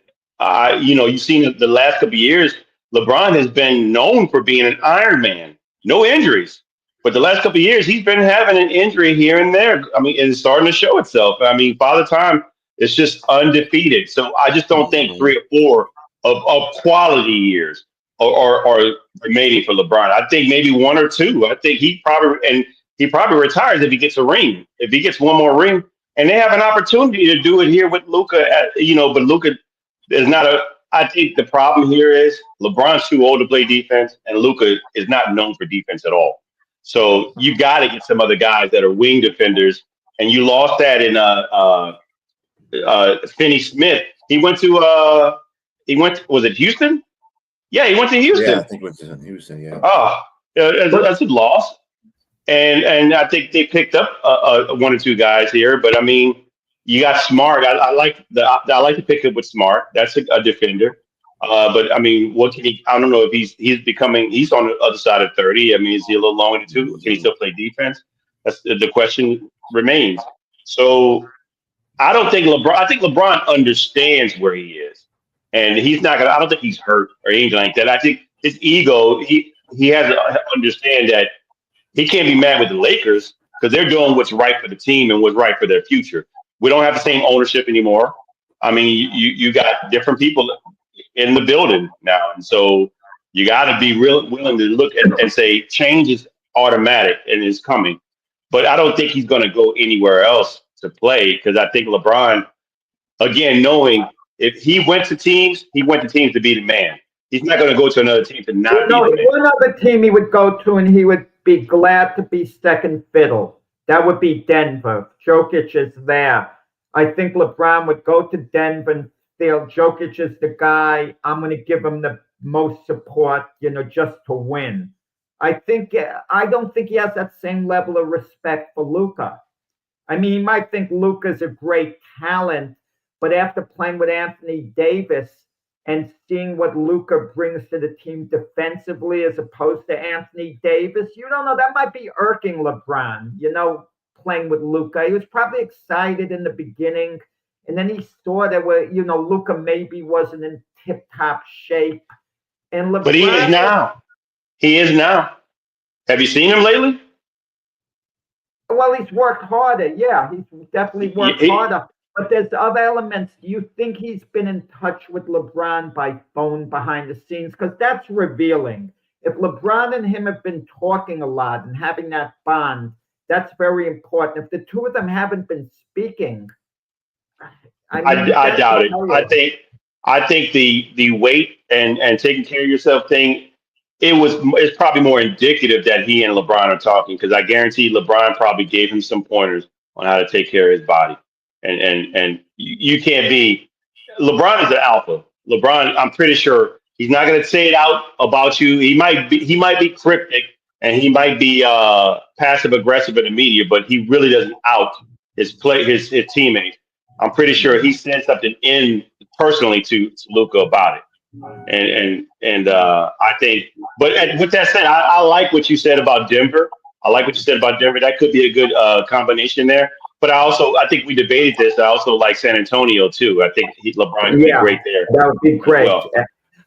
you've seen the last couple of years, LeBron has been known for being an Iron Man, no injuries. But the last couple of years, he's been having an injury here and there. I mean, and it's starting to show itself. I mean, Father Time is just undefeated. So I just don't think 3 or 4 of quality years are remaining for LeBron. I think maybe 1 or 2. I think he probably retires if he gets a ring. If he gets one more ring, and they have an opportunity to do it here with Luka. But Luka is not a. I think the problem here is LeBron's too old to play defense, and Luka is not known for defense at all. So you got to get some other guys that are wing defenders, and you lost that in Finney Smith. He went to was it Houston? Yeah, he went to Houston. Yeah, I think it was in Houston. Yeah. Oh, that's a loss. And I think they picked up 1 or 2 guys here, but I mean, you got Smart. I like to pick up with Smart. That's a defender. But I mean, what can he? I don't know if he's on the other side of 30. I mean, is he a little longer than 2? Can he still play defense? That's the question remains. So I don't think LeBron. I think LeBron understands where he is, and he's not gonna. I don't think he's hurt or anything like that. I think his ego. He has to understand that he can't be mad with the Lakers because they're doing what's right for the team and what's right for their future. We don't have the same ownership anymore. I mean, you got different people in the building now, and so you got to be real willing to look at and say change is automatic and is coming. But I don't think he's going to go anywhere else to play because I think LeBron, again, knowing if he went to teams, he went to teams to be the man. He's not going to go to another team to not be the man. One other team he would go to, and he would be glad to be second fiddle. That would be Denver. Jokic is there. I think LeBron would go to Denver and feel Jokic is the guy. I'm going to give him the most support, just to win. I don't think he has that same level of respect for Luka. I mean, he might think Luka's a great talent, but after playing with Anthony Davis and seeing what Luka brings to the team defensively as opposed to Anthony Davis, you don't know, that might be irking LeBron, playing with Luka. He was probably excited in the beginning, and then he saw that Luka maybe wasn't in tip-top shape. And LeBron, but he is now. He is now. Have you seen him lately? Well, he's worked harder. Yeah, he's definitely worked harder. But there's other elements. Do you think he's been in touch with LeBron by phone behind the scenes? Because that's revealing. If LeBron and him have been talking a lot and having that bond, that's very important. If the two of them haven't been speaking, I doubt it. I think the weight and taking care of yourself thing, it's probably more indicative that he and LeBron are talking because I guarantee LeBron probably gave him some pointers on how to take care of his body. And you can't be LeBron is an alpha. LeBron, I'm pretty sure he's not going to say it out about you. He might be cryptic and he might be passive aggressive in the media, but he really doesn't out his teammates. I'm pretty sure he said something in personally to Luka about it. And I think, but with that said, I like what you said about Denver. That could be a good combination there. But I think we debated this. I also like San Antonio too. I think LeBron would be great there. That would be great. Well.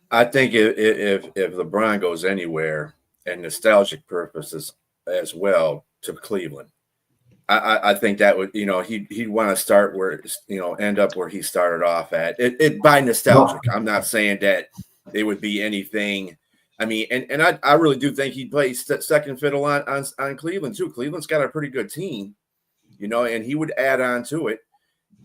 I think if LeBron goes anywhere, and nostalgic purposes as well, to Cleveland, I think that would, he'd want to start where, end up where he started off at. It by nostalgic. I'm not saying that it would be anything. I mean, and I really do think he'd play second fiddle on Cleveland too. Cleveland's got a pretty good team, and he would add on to it.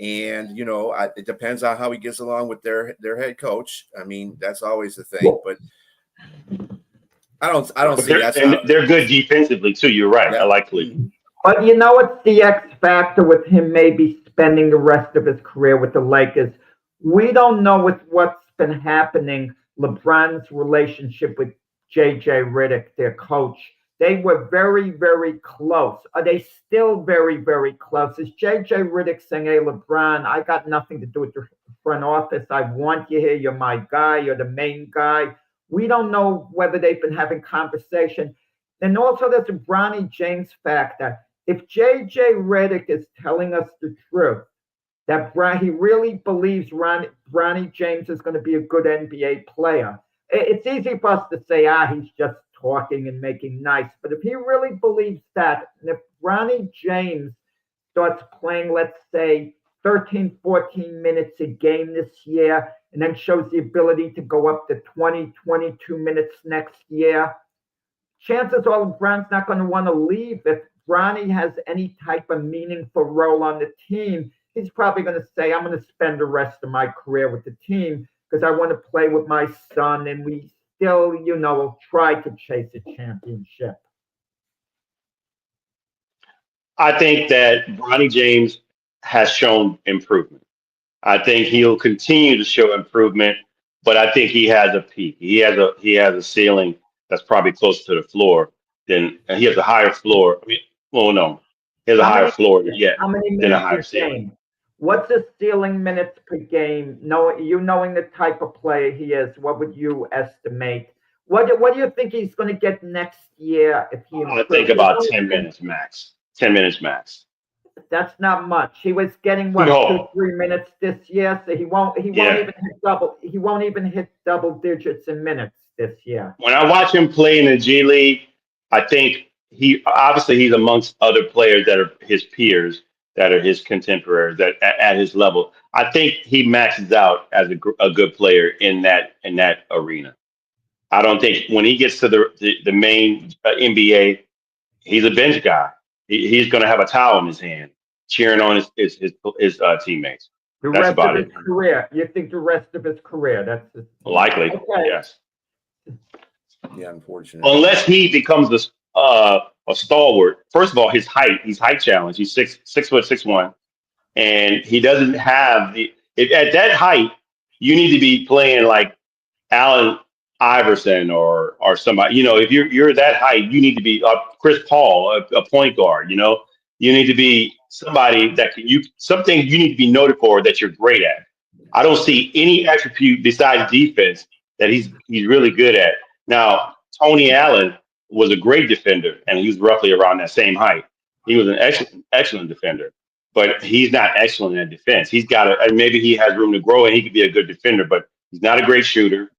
And it depends on how he gets along with their head coach. I mean, that's always the thing. But I don't see that. They're good defensively too. You're right. Yeah. I like Cleveland. But it's the X factor with him maybe spending the rest of his career with the Lakers. We don't know with what's been happening, LeBron's relationship with JJ Redick, their coach. They were very, very close. Are they still very, very close? Is JJ Redick saying, hey, LeBron, I got nothing to do with the front office. I want you here. You're my guy. You're the main guy. We don't know whether they've been having conversation. And also there's a Bronny James factor. If JJ Redick is telling us the truth, that he really believes Bronny James is going to be a good NBA player, it's easy for us to say, he's just talking and making nice. But if he really believes that, and if Bronny James starts playing, let's say, 13, 14 minutes a game this year, and then shows the ability to go up to 20, 22 minutes next year, chances are LeBron's not going to want to leave. If Bronny has any type of meaningful role on the team, he's probably going to say, I'm going to spend the rest of my career with the team because I want to play with my son, and we still, try to chase a championship. I think that Bronny James has shown improvement. I think he'll continue to show improvement, but I think he has a peak. He has a ceiling that's probably closer to the floor than he has a higher floor. I mean, well, no, he has a higher floor than a higher ceiling. What's the ceiling minutes per game? Knowing the type of player he is, what would you estimate? What do you think he's going to get next year if he? I think about 10 minutes max. 10 minutes max. That's not much. He was getting 2-3 minutes this year, so he won't even hit double. He won't even hit double digits in minutes this year. When I watch him play in the G League, I think he's amongst other players that are his peers that are his contemporaries that at his level. I think he maxes out as a good player in that arena. I don't think when he gets to the main NBA, he's a bench guy. He's going to have a towel in his hand, cheering on his teammates. The That's rest of about his it. career. You think the rest of his career? That's Likely, okay. yes. Yeah, unfortunately. Unless he becomes a stalwart. First of all, his height. He's height challenged. He's 6'1", and he doesn't have at that height. You need to be playing like Allen Iverson or somebody. If you're that height, you need to be Chris Paul, a point guard. You need to be somebody that something you need to be noted for that you're great at. I don't see any attribute besides defense that he's really good at. Now, Tony Allen was a great defender, and he was roughly around that same height. He was an excellent defender, but he's not excellent at defense. And maybe he has room to grow, and he could be a good defender, but he's not a great shooter.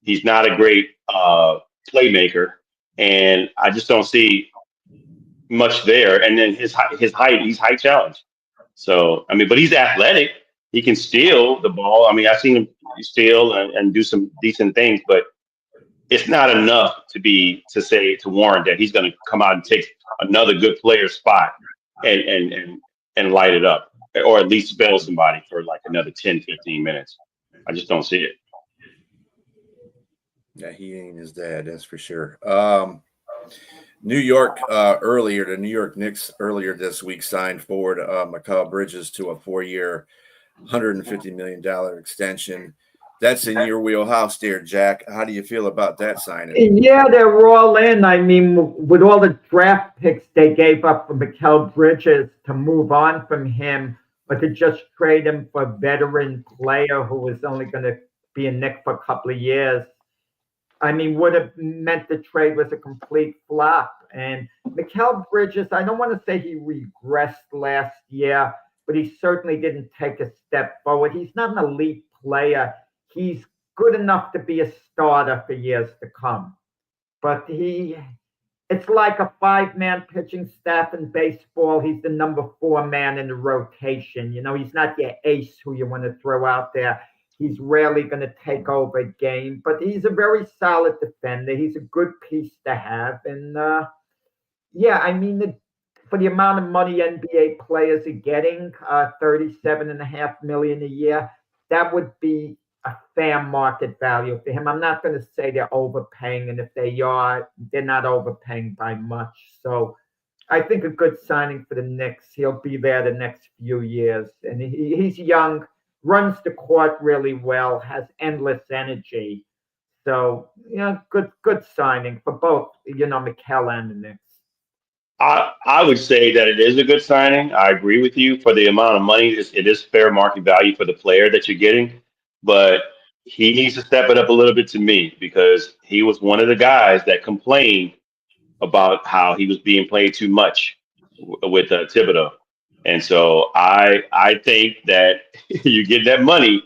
He's not a great playmaker, and I just don't see much there. And then his height, he's height challenged. So, but he's athletic. He can steal the ball. I've seen him steal and do some decent things, but it's not enough to warrant that he's going to come out and take another good player's spot and light it up, or at least spell somebody for like another 10, 15 minutes. I just don't see it. Yeah, he ain't his dad, that's for sure. New York the New York Knicks earlier this week signed forward Mikal Bridges to a 4-year, $150 million extension. That's in your wheelhouse there, Jack. How do you feel about that signing? Yeah, they're all in. With all the draft picks they gave up for Mikal Bridges to move on from him, but to just trade him for a veteran player who was only going to be a Knick for a couple of years, would have meant the trade was a complete flop. And Mikal Bridges, I don't want to say he regressed last year, but he certainly didn't take a step forward. He's not an elite player. He's good enough to be a starter for years to come. But it's like a 5-man pitching staff in baseball. He's the number 4 man in the rotation. He's not your ace who you want to throw out there. He's rarely going to take over a game, but he's a very solid defender. He's a good piece to have. And for the amount of money NBA players are getting, $37.5 million a year, that would be a fair market value for him. I'm not going to say they're overpaying, and if they are, they're not overpaying by much. So I think a good signing for the Knicks. He'll be there the next few years, and he's young, runs the court really well, has endless energy. So good signing for both Mikal and the Knicks. I would say that it is a good signing. I agree with you. For the amount of money, it is fair market value for the player that you're getting. But he needs to step it up a little bit to me, because he was one of the guys that complained about how he was being played too much with Thibodeau. And so I think that you get that money,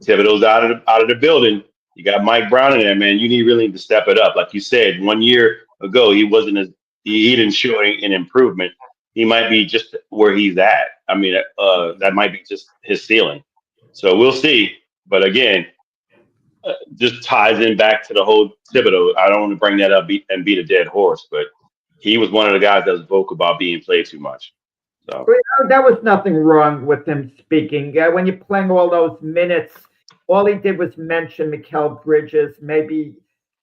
Thibodeau's out of the building. You got Mike Brown in there, man. You really need to step it up. Like you said, 1 year ago, he didn't show an improvement. He might be just where he's at. That might be just his ceiling. So we'll see. But again, just ties in back to the whole Thibodeau. I don't want to bring that up and beat a dead horse, but he was one of the guys that was vocal about being played too much. So there was nothing wrong with him speaking. When you're playing all those minutes, all he did was mention Mikal Bridges. Maybe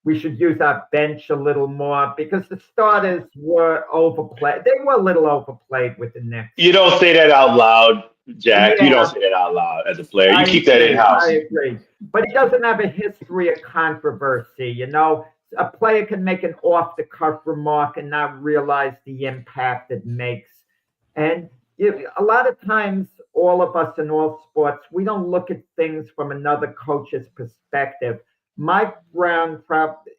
we should use our bench a little more, because the starters were overplayed. They were a little overplayed with the Knicks. You don't say that out loud, Jack. Yeah. You don't say that out loud as a player. You keep that in-house. I agree. But he doesn't have a history of controversy. A player can make an off-the-cuff remark and not realize the impact it makes. And a lot of times, all of us in all sports, we don't look at things from another coach's perspective. Mike Brown,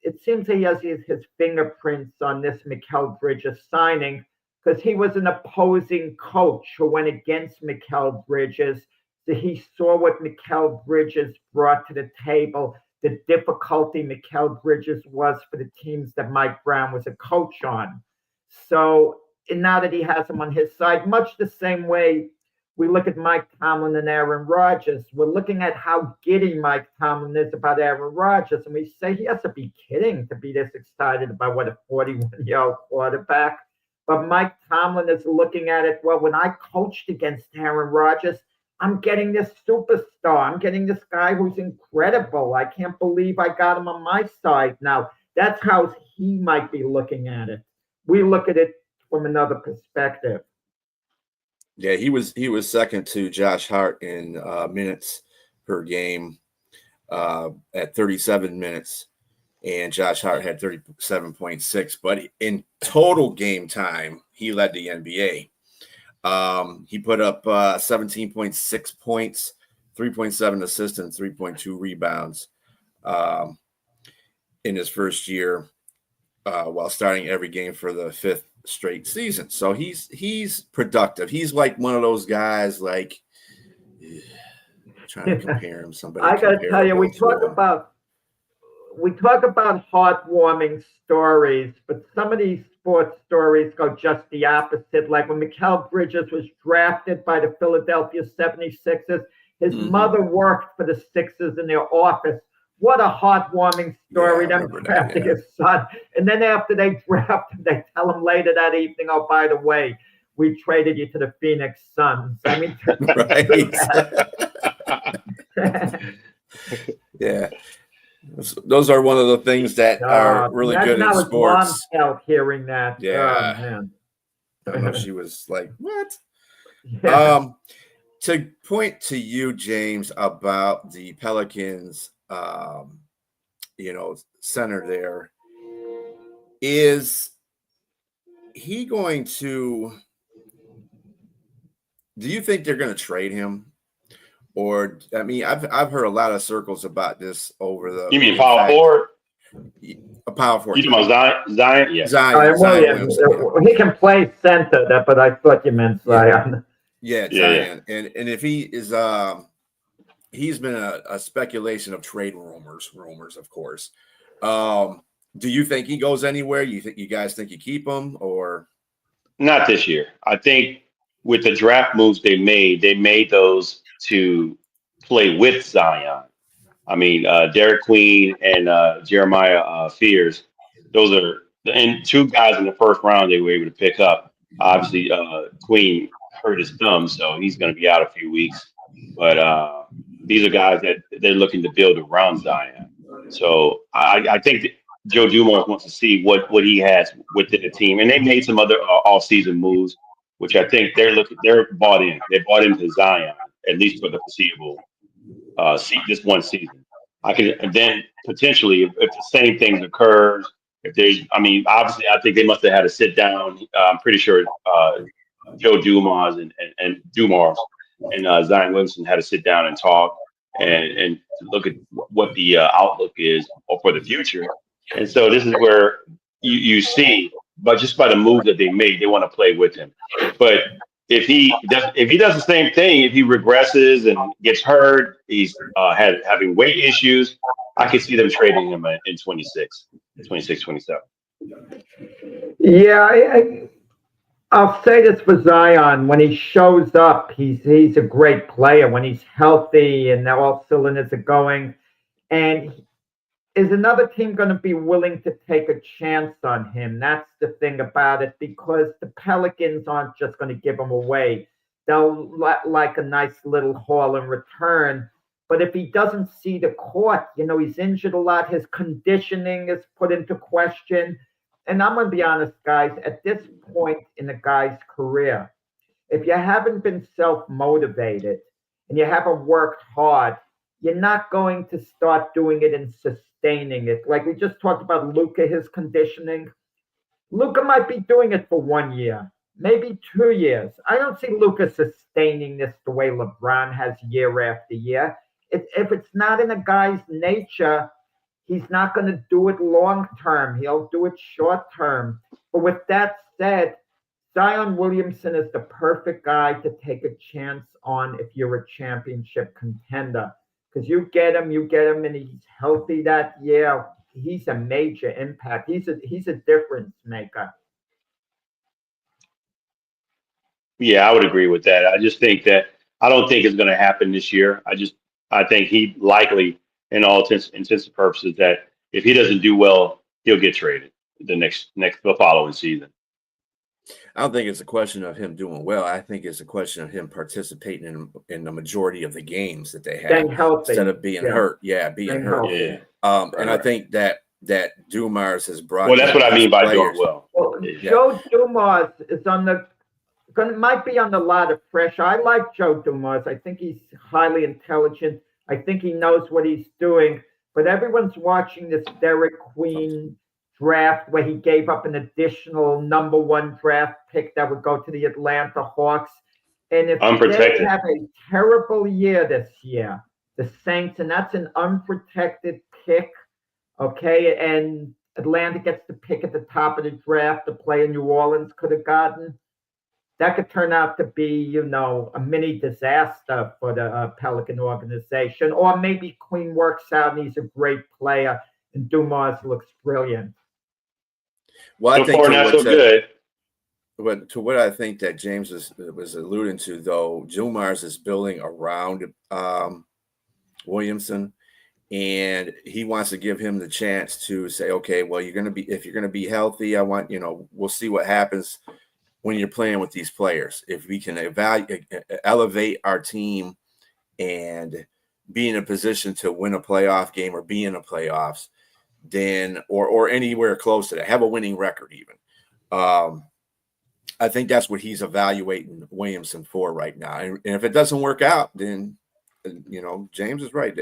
it seems he has his fingerprints on this Mikal Bridges signing, because he was an opposing coach who went against Mikal Bridges. So he saw what Mikal Bridges brought to the table, the difficulty Mikal Bridges was for the teams that Mike Brown was a coach on. So now that he has him on his side, much the same way we look at Mike Tomlin and Aaron Rodgers. We're looking at how giddy Mike Tomlin is about Aaron Rodgers, and we say he has to be kidding to be this excited about what a 41-year-old quarterback. But Mike Tomlin is looking at it, well, when I coached against Aaron Rodgers, I'm getting this superstar. I'm getting this guy who's incredible. I can't believe I got him on my side now. That's how he might be looking at it. We look at it from another perspective. Yeah, he was second to Josh Hart in minutes per game at 37 minutes, and Josh Hart had 37.6. But in total game time, he led the NBA. He put up 17.6 points, 3.7 assists, and 3.2 rebounds in his first year, while starting every game for the fifth straight season. So he's productive. He's like one of those guys, like trying to compare him. Somebody I gotta tell you, we talk about heartwarming stories, but some of these sports stories go just the opposite. Like when Mikal Bridges was drafted by the Philadelphia 76ers, his mother worked for the Sixers in their office. What a heartwarming story, them drafting his son. And then after they draft him, they tell him later that evening, oh, by the way, we traded you to the Phoenix Suns. I mean, right. Yeah. Those are one of the things that are really good in sports. Out hearing that. Yeah. Oh, man. I don't know, she was like, what? Yeah. To point to you, James, about the Pelicans, center there, is he going to, do you think they're going to trade him? Or, I mean, I've heard a lot of circles about this over the. You mean power forward? A power forward. You talking about Zion? Yeah. Zion. He can play center, but I thought you meant Zion. Yeah, Zion. Yeah. And if he is, he's been a speculation of trade rumors, of course. Do you think he goes anywhere? You guys think you keep him, or not this year? I think with the draft moves they made those to play with Zion. I mean, Derek Queen and Jeremiah Fears. Those are and two guys in the first round they were able to pick up. Obviously, Queen hurt his thumb, so he's going to be out a few weeks. But these are guys that they're looking to build around Zion. So I think that Joe Dumars wants to see what he has within the team, and they made some other off-season moves, which I think they're bought in. They bought into Zion at least for the foreseeable this one season. And then potentially if the same things occurs, obviously I think they must have had a sit down. I'm pretty sure Joe Dumars and Dumars and Zion Williamson had to sit down and talk and look at what the outlook is for the future. And so this is where you see, but just by the move that they made, they want to play with him. But if he does the same thing, if he regresses and gets hurt, he's having weight issues, I could see them trading him in 26, 27. Yeah, I'll say this for Zion. When he shows up, he's a great player. When he's healthy and all cylinders are going, and is another team going to be willing to take a chance on him? That's the thing about it, because the Pelicans aren't just going to give him away. They'll like a nice little haul in return. But if he doesn't see the court, he's injured a lot. His conditioning is put into question. And I'm going to be honest, guys, at this point in the guy's career, if you haven't been self-motivated and you haven't worked hard, you're not going to start doing it and sustaining it. Like we just talked about Luka, his conditioning. Luka might be doing it for 1 year, maybe 2 years. I don't see Luka sustaining this the way LeBron has year after year. If it's not in a guy's nature, he's not going to do it long term. He'll do it short term. But with that said, Zion Williamson is the perfect guy to take a chance on if you're a championship contender. Because you get him, and he's healthy that year. He's a major impact. He's a difference maker. Yeah, I would agree with that. I just think that I don't think it's going to happen this year. I think he likely, in all intents and purposes, that if he doesn't do well, he'll get traded the following season. I don't think it's a question of him doing well. I think it's a question of him participating in the majority of the games that they have Staying healthy. instead of being hurt. Yeah, being Staying hurt. healthy. Yeah. And I think that Dumars has brought. Well, that's what I mean by doing players. well. Well, Yeah. Joe Dumas is might be on the lot of pressure. I like Joe Dumas. I think he's highly intelligent. I think he knows what he's doing. But everyone's watching this Derek Queen draft where he gave up an additional number 1 draft pick that would go to the Atlanta Hawks. And if Unprotected. they have a terrible year this year, the Saints, and that's an unprotected pick, okay, and Atlanta gets the pick at the top of the draft, the player New Orleans could have gotten, that could turn out to be, a mini disaster for the Pelican organization. Or maybe Queen works out and he's a great player and Dumas looks brilliant. Well, I So think far, not so good. But to what I think that James was alluding to, though, Dumars is building around Williamson, and he wants to give him the chance to say, okay, well, if you're going to be healthy, I want, we'll see what happens when you're playing with these players. If we can elevate our team and be in a position to win a playoff game or be in the playoffs, then or anywhere close to that, have a winning record even. I think that's what he's evaluating Williamson for right now. And if it doesn't work out, then James is right.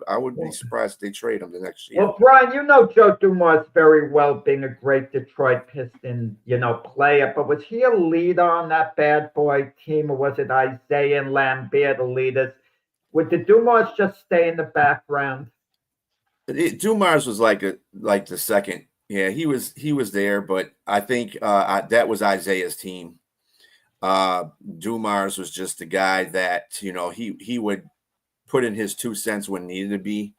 I wouldn't be surprised if they trade him the next year. Well, Brian, Joe Dumas very well, being a great Detroit Piston, player. But was he a leader on that bad boy team, or was it Isaiah and Lambert the leaders? Would the Dumas just stay in the background? Dumars was like the second. Yeah, he was there, but I think that was Isaiah's team. Dumars was just the guy that he would put in his 2 cents when needed to be,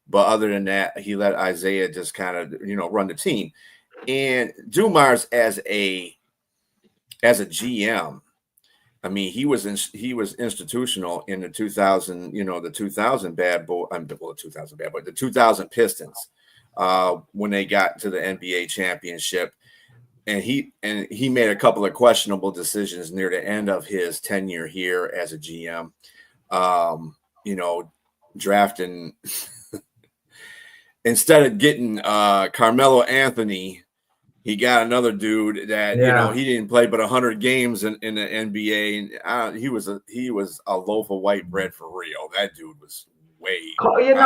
but other than that, he let Isaiah just kind of run the team. And Dumars as a GM, I mean, he was institutional in the 2000, the 2000 the 2000 Pistons when they got to the NBA championship, and he made a couple of questionable decisions near the end of his tenure here as a GM. Drafting instead of getting Carmelo Anthony, he got another dude that he didn't play but 100 games in the NBA, and he was a loaf of white bread for real. That dude was way. Getting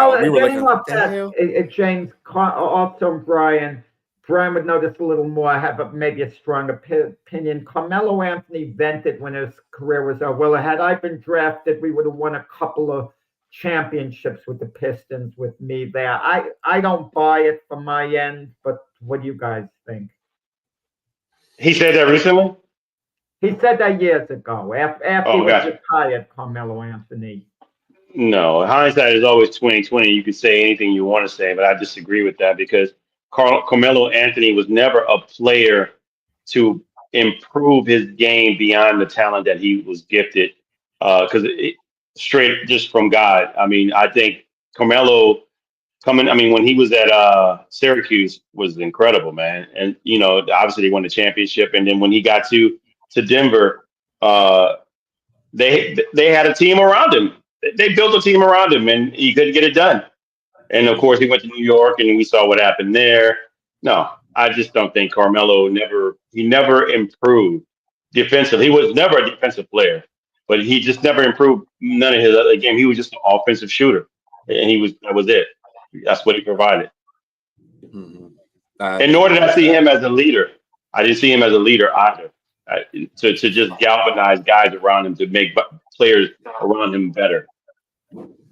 off that, James, also Brian would know this a little more. I have maybe a strong opinion. Carmelo Anthony vented when his career was over. Well, had I been drafted, we would have won a couple of championships with the Pistons with me there. I don't buy it from my end, but what do you guys think? He said that recently? He said that years ago, after he was retired, Carmelo Anthony. No, hindsight is always 20/20. You can say anything you want to say, but I disagree with that because Carmelo Anthony was never a player to improve his game beyond the talent that he was gifted. Because straight just from God. I mean, I think Carmelo when he was at Syracuse was incredible, man. And obviously they won the championship, and then when he got to Denver, they had a team around him. They built a team around him, and he couldn't get it done. And of course, he went to New York, and we saw what happened there. No, I just don't think Carmelo never improved defensively. He was never a defensive player, but he just never improved none of his other game. He was just an offensive shooter, and that was it. That's what he provided. Mm-hmm. And nor did I see him as a leader. I didn't see him as a leader either. To just galvanize guys around him to make players around him better.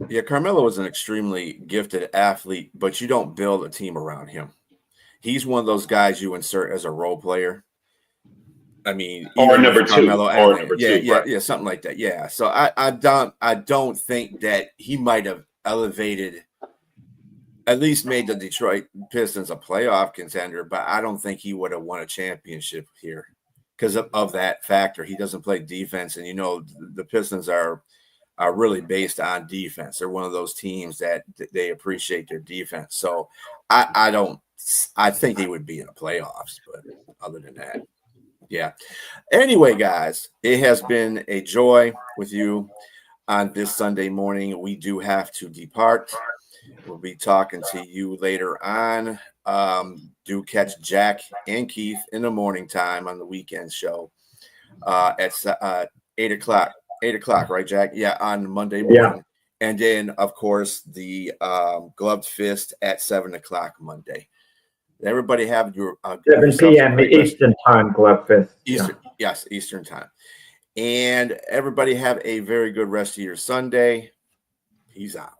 Yeah, Carmelo is an extremely gifted athlete, but you don't build a team around him. He's one of those guys you insert as a role player. I mean, or number two, yeah, something like that. Yeah. So I don't think that he might have elevated, at least made the Detroit Pistons a playoff contender, but I don't think he would have won a championship here. because of that factor. He doesn't play defense, and the Pistons are really based on defense. They're one of those teams that they appreciate their defense. So I think he would be in the playoffs, but other than that, yeah. Anyway, guys, it has been a joy with you on this Sunday morning. We do have to depart. We'll be talking to you later on. Do catch Jack and Keith in the morning time on the weekend show at 8 o'clock. 8 o'clock, right, Jack? Yeah, on Monday morning. Yeah. And then, of course, the Gloved Fist at 7 o'clock Monday. Everybody have your 7 p.m. Eastern time, Gloved Fist. Yes, Eastern time. And everybody have a very good rest of your Sunday. Peace out.